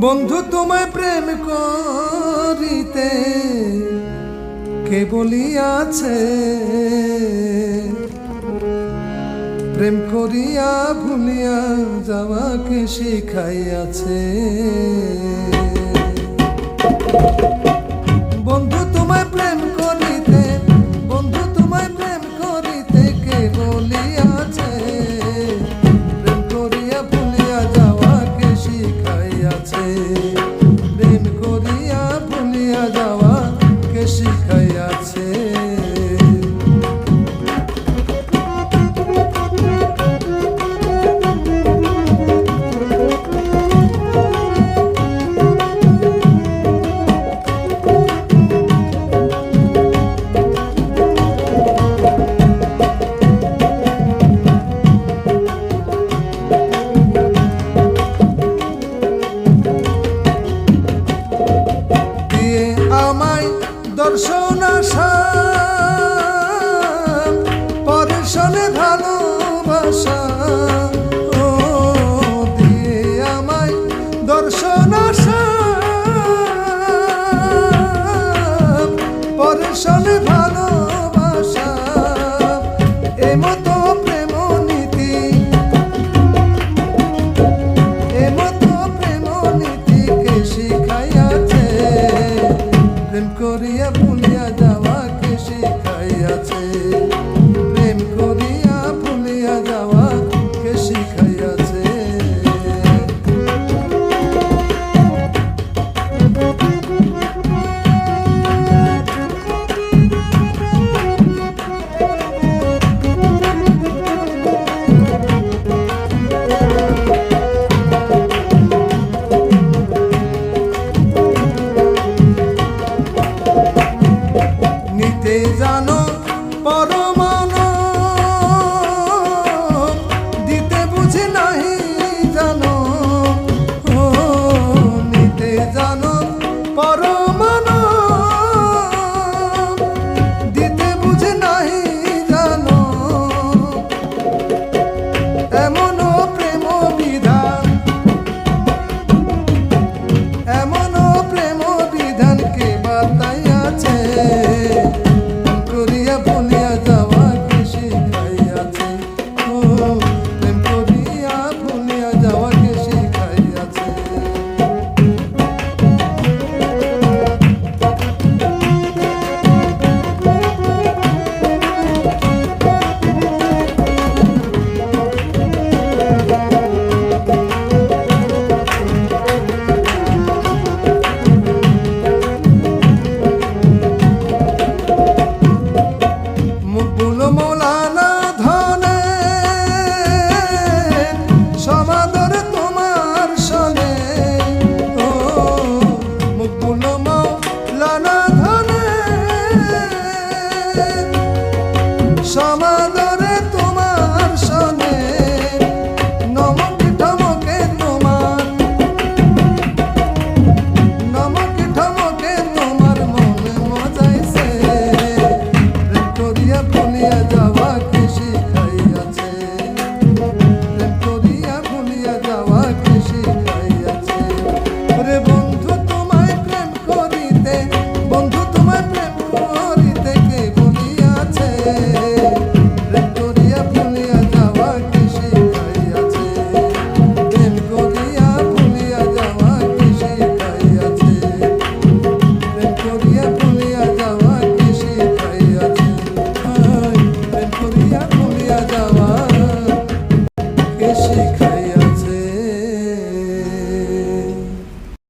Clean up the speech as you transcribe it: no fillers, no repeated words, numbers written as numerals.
বন্ধু তোমায় প্রেম করিতে কে বলিয়াছে, প্রেম করিয়া ভুলিয়া যাওয়াকে শিখাইয়াছে। বন্ধু তোমায় প্রেম করিতে, বন্ধু তোমায় প্রেম করিতে কে বলিয়াছে, প্রেম করিয়া ভুলিয়া যাওয়াকে শিখাইয়াছে। প্রেম করিয়া ভুলিয়া যাওয়াকে শিখাইয়াছে। দর্শন আশা পরের সনে ভালোবাসা, ও দিয়ে আমায় দর্শন আশা পরের সনে ভালোবাসা। এমতো প্রেম নীতি, এমতো প্রেম নীতিকে শিখাইয়াছে। প্রেম করিয়া ভুলিয়া যাওয়াকে শিখাইয়াছে। প্রেম করিয়া ভুলিয়া যাওয়াকে শিখাইয়াছে। নিতে জানো পরমাণু, দিতে বুঝি নাহি জানো। ও নিতে জানো পরমাণু, দিতে বুঝি নাহি জানো। এমনও প্রেম বিধান, এমনও প্রেম বিধানকে বাতাইয়াছে। ভুলিয়া যাওয়াকে শিখাইয়াছে। ও প্রেম করিয়া ভুলিয়া যাওয়াকে শিখাইয়াছে। মৌলানা ধনে সমাদর তোমার সনে, ও মুকুল মৌলানা ধনে সমাদরে তোমার সনে। নমকে ঠমকে তোমার, নমকে ঠমকে তোমার মনে মজাইছে। প্রেম করিয়া ভুলিয়া যাওয়াকে শিখাইয়াছে। প্রেম করিয়া ভুলিয়া যাওয়াকে শিখাইয়াছে। ওরে বন্ধু তোমায় প্রেম করিতে, বন্ধু তোমায় প্রেম করিতে কে বলিয়াছে, প্রেম করিয়া ভুলিয়া যাওয়াকে শিখাইয়াছে। প্রেম করিয়া ভুলিয়া যাওয়াকে শিখাইয়াছে। প্রেম করিয়া ভুলিয়া যাওয়াকে শিখাইয়াছে। প্রেম করিয়া ভুলিয়া যাওয়াকে শিখাইয়াছে।